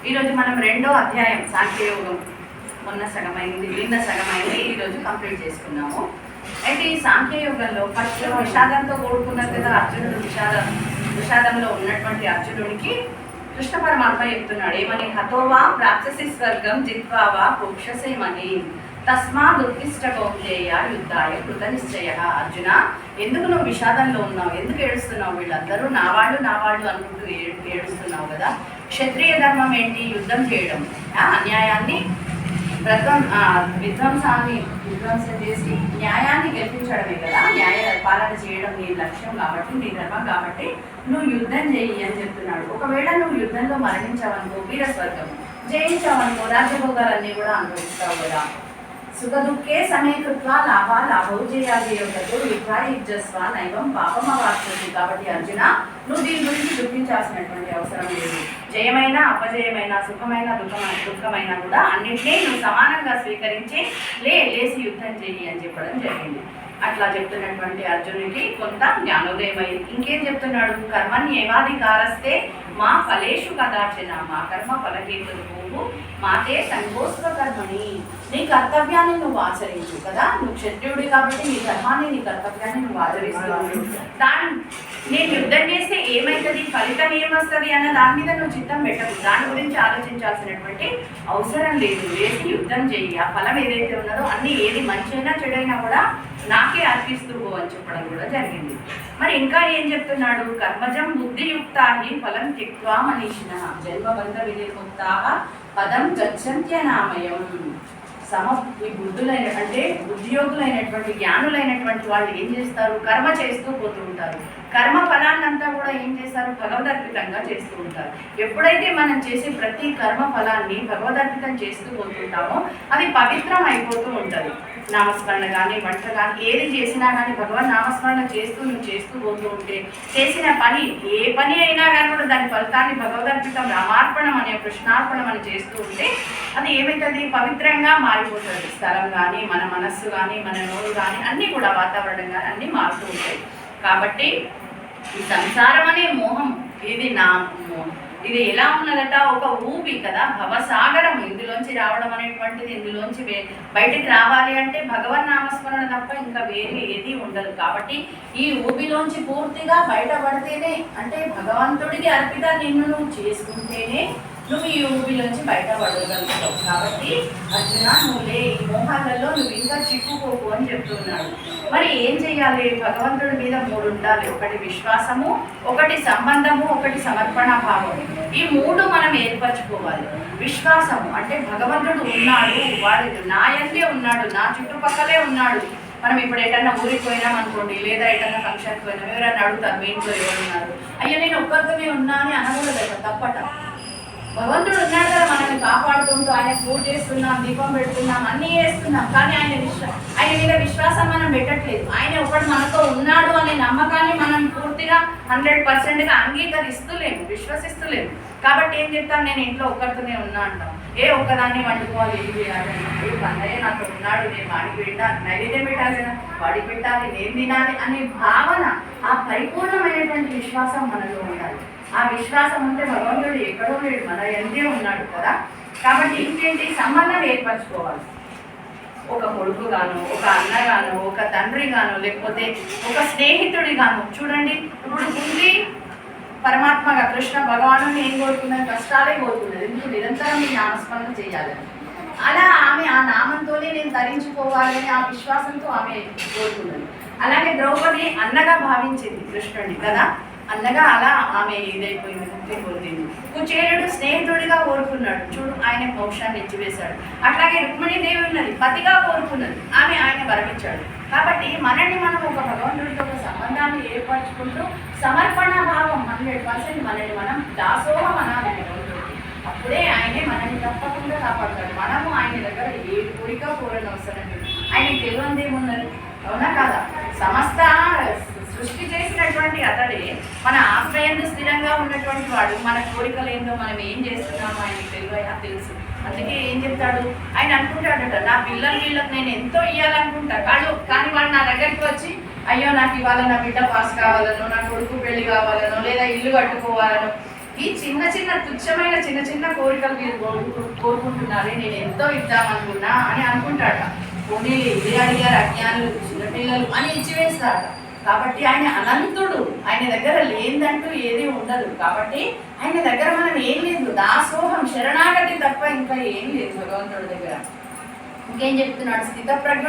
ఈరోజు మనం రెండో అధ్యాయం సాంఖ్యయోగం మొన్న సగమైంది, నిన్న సగమైంది, ఈరోజు కంప్లీట్ చేసుకున్నాము. అయితే ఈ సాంఖ్యయోగంలో ఫస్ట్ విషాదంతో కూడుకున్నది కదా అర్జునుడు. విషాదంలో ఉన్నటువంటి అర్జునుడికి కృష్ణ పరమాత్మ చెప్తున్నాడు ఏమని, హతోవా ప్రాప్స్యసి స్వర్గం జిత్వావా భోక్షసేమని తస్మాత్ ఉత్తిష్ట కౌంతేయ యుద్ధాయ కృత నిశ్చయ. అర్జున, ఎందుకు నువ్వు విషాదంలో ఉన్నావు, ఎందుకు ఏడుస్తున్నావు? వీళ్ళందరూ నా వాళ్ళు అనుకుంటూ ఏడుస్తున్నావు కదా. క్షత్రియ ధర్మం ఏంటి? యుద్ధం చేయడం, అన్యాయాన్ని విధ్వంసం చేసి న్యాయాన్ని గెలిపించడమే కదా. న్యాయ పాలన చేయడం నీ లక్ష్యం కాబట్టి, నీ ధర్మం కాబట్టి నువ్వు యుద్ధం చేయి అని చెప్తున్నాడు. ఒకవేళ నువ్వు యుద్ధంలో మరణించావనుకో వీర స్వర్గం, జయించావనుకో రాజ్యభోగాలన్నీ కూడా అనుభవిస్తావు కదా. సుఖ దుఃఖే సమేకృత్వ లాభౌ జయాజయోగతో విద్వాయుజస్వ నైవం పాపమవార్చతి. కాబట్టి అర్జున, నువ్వు దీని గురించి దుఃఖించాల్సినటువంటి అవసరం లేదు. జయమైన అపజయమైన, సుఖమైన దుఃఖమైన కూడా అన్నింటినీ నువ్వు సమానంగా స్వీకరించి లేచి యుద్ధం చేయి అని చెప్పడం జరిగింది. అట్లా చెప్తున్నటువంటి అర్జునుడికి కొంత జ్ఞానోదయం అయింది. ఇంకేం చెప్తున్నాడు? కర్మణ్యేవాధికారస్తే మా ఫలేషు కదాచన, మా కర్మ ఫలహేతులు మాతే సంగోస్వ కర్మని. నీ కర్తవ్యాన్ని నువ్వు ఆచరించు కదా. నువ్వు క్షత్రియుడి కాబట్టి నీ ధర్మాన్ని, నీ కర్తవ్యాన్ని నువ్వు ఆచరిస్తున్నావు. నేను యుద్ధం చేస్తే ఏమవుతుంది, ఫలితం ఏమొస్తుంది అన్న దాని మీద నువ్వు చిత్తం పెట్టదు. దాని గురించి ఆలోచించాల్సినటువంటి అవసరం లేదు. వేసి యుద్ధం చెయ్యి. ఆ ఫలం ఏదైతే ఉన్నదో అన్ని, ఏది మంచైనా చెడైనా కూడా నాకే అర్పిస్తూ అని చెప్పడం కూడా జరిగింది. మరి ఇంకా ఏం చెప్తున్నాడు? కర్మజం బుద్ధియుక్తాహి ఫలం త్యక్త్వా మనీషిణ జన్మబంధ వినిర్ముక్తా పదం గచ్చంత్యనామయం. ఈ బుద్ధులైన అంటే బుద్ధియోగులైనటువంటి జ్ఞానులైనటువంటి వాళ్ళు ఏం చేస్తారు? కర్మ చేస్తూ పోతూ ఉంటారు. కర్మ ఫలాన్నంతా కూడా ఏం చేస్తారు? భగవదర్పితంగా చేస్తూ ఉంటారు. ఎప్పుడైతే మనం చేసే ప్రతి కర్మ ఫలాన్ని భగవదర్పితం చేస్తూ పోతుంటామో అది పవిత్రం అయిపోతూ ఉంటుంది. నామస్మరణ కానీ, వంట కానీ, ఏది చేసినా కానీ భగవన్ నామస్మరణ నువ్వు చేస్తూ పోతూ ఉంటే, చేసిన పని ఏ పని అయినా కానీ కూడా దాని ఫలితాన్ని భగవదర్పితం రామార్పణం అనే కృష్ణార్పణం అని చేస్తూ ఉంటే అది ఏమవుతుంది? పవిత్రంగా మారిపోతుంది. స్థలం కానీ, మన మనస్సు కానీ, మన నోరు కానీ, అన్నీ కూడా వాతావరణం కానీ అన్నీ మారుతూ ఉంటాయి. కాబట్టి ఈ సంసారం అనే మోహం, ఇది నా మోహం, ఇది ఎలా ఉన్నదట? ఒక ఊపి కదా, భవసాగరం. ఇందులోంచి రావడం అనేటువంటిది, ఇందులోంచి బయటికి రావాలి అంటే భగవన్ నామస్మరణ తప్ప ఇంకా వేరే ఏది ఉండదు. కాబట్టి ఈ ఊపిలోంచి పూర్తిగా బయటపడితేనే, అంటే భగవంతుడికి అర్పిత నిన్ను నువ్వు చేసుకుంటేనే నువ్వు ఈ ఊపిలోంచి బయటపడగలుగుతావు. కాబట్టి అర్జున, నువ్వులే ఈ మోహాలలో నువ్వు ఇంకా చిక్కుకోకు అని చెప్తున్నాడు. మరి ఏం చెయ్యాలి? భగవంతుడి మీద 3 ఉండాలి. ఒకటి విశ్వాసము, ఒకటి సంబంధము, ఒకటి సమర్పణ భావం. ఈ 3 మనం ఏర్పరచుకోవాలి. విశ్వాసము అంటే భగవంతుడు ఉన్నాడు, వాడు నా యందే ఉన్నాడు, నా చుట్టుపక్కలే ఉన్నాడు. మనం ఇప్పుడు ఎటన్నా ఊరికి పోయినాం అనుకోండి, లేదా ఎటన్నా ఫంక్షన్కి పోయినాం, ఎవరైనా అడుగుతారు మీ ఇంట్లో ఎవరు ఉన్నారు, అయ్యో నేను ఒక్కరితోనే ఉన్నా అని అనకూడదు. తప్పట. భగవంతుడు ఉన్నాడు కదా, మనల్ని కాపాడుతుంటూ ఆయన పూజ చేస్తున్నాం, దీపం పెడుతున్నాం, అన్నీ చేస్తున్నాం. కానీ ఆయన మీద విశ్వాసం మనం పెట్టట్లేదు. ఆయన ఒకటి మనతో ఉన్నాడు అనే నమ్మకాన్ని మనం పూర్తిగా 100%గా అంగీకరిస్తూలేము, విశ్వసిస్తూలేము. కాబట్టి ఏం చెప్తాం? నేను ఇంట్లో ఒక్కరితోనే ఉన్నా అంటాం. ఒక్కదాన్ని వండుకోవాలి, ఏం చేయాలి? అన్నయ్య నాతో ఉన్నాడు, నేను వాడికి పెట్టాలి, నైవేద్యం పెట్టాలి కదా, వాడికి పెట్టాలి, నేను తినాలి అనే భావన, ఆ పరిపూర్ణమైనటువంటి విశ్వాసం మనలో ఉండాలి. ఆ విశ్వాసం ఉంటే భగవంతుడు ఎక్కడో లేడు, మన ఎంతే ఉన్నాడు కదా. కాబట్టి ఇంకేంటి? సంబంధం ఏర్పరచుకోవాలి. ఒక కొడుకు గాను, ఒక అన్నగాను, ఒక తండ్రి గాను, లేకపోతే ఒక స్నేహితుడి గాను. చూడండి, ఇప్పుడు ఉంది పరమాత్మగా కృష్ణ భగవాను ఏం కోరుకున్నది? కష్టాలే కోరుకున్నది. ఎందుకు? నిరంతరం ఈ నామస్మరణ చేయాలని. అలా ఆమె ఆ నామంతోనే నేను తరించుకోవాలని ఆ విశ్వాసంతో ఆమె కోరుకున్నది. అలాగే ద్రౌపది అన్నగా భావించింది కృష్ణుడిని కదా, అన్నగా అలా ఆమె ఇదైపోయింది, ముక్తి పొందింది. కుచేలుడు స్నేహితుడిగా కోరుకున్నాడు, చూడు ఆయన మోక్షాన్ని ఇచ్చివేశాడు. అట్లాగే రుక్మిణీదేవి ఉన్నది, పతిగా కోరుకున్నది, ఆయన వరమిచ్చాడు. కాబట్టి మనల్ని మనం ఒక భగవంతుడితో ఒక సంబంధాన్ని ఏర్పరచుకుంటూ సమర్పణ భావం 100% మనల్ని మనం దాసోహం అనాలి భగవంతుడికి. అప్పుడే ఆయనే మనల్ని తప్పకుండా కాపాడతాడు. మనము ఆయన దగ్గర ఏ కోరిక కోరనవసరం లేదు. ఆయనకి తెలియనిది ఏమున్నది? అవునా కదా? సమస్త సృష్టి చేసినటువంటి అతడే మన ఆత్మయందు స్థిరంగా ఉన్నటువంటి వాడు. మన కోరికలు ఏందో, మనం ఏం చేస్తున్నామో ఆయనకి తెలుసు. అందుకే ఏం చెప్తాడు? ఆయన అనుకుంటాడట, నా వీళ్ళకి నేను ఎంతో ఇవ్వాలనుకుంటా, కానీ వాడు నా దగ్గరికి వచ్చి అయ్యో నాకు ఇవాళ నా బిడ్డ పాస్ కావాలనో, నా కొడుకు పెళ్లి కావాలనో, లేదా ఇల్లు కట్టుకోవాలనో, ఈ చిన్న చిన్న తుచ్చమైన చిన్న చిన్న కోరికలు మీరు కోరుకుంటున్నారే, నేను ఎంతో ఇద్దామనుకున్నా అని అనుకుంటాడ. పోనీ ఇదే అడిగారు అజ్ఞానులు చిన్నపిల్లలు అని ఇచ్చివేస్తాడ. కాబట్టి ఆయన అనంతుడు, ఆయన దగ్గర లేదంటూ ఏది ఉండదు. కాబట్టి ఆయన దగ్గర మనం ఏం లేదు, దాసోహం శరణాగతి తప్ప ఇంకా ఏం లేదు భగవంతుడి దగ్గర. ఇంకేం చెప్తున్నాడు, స్థిత ప్రజ్ఞుడు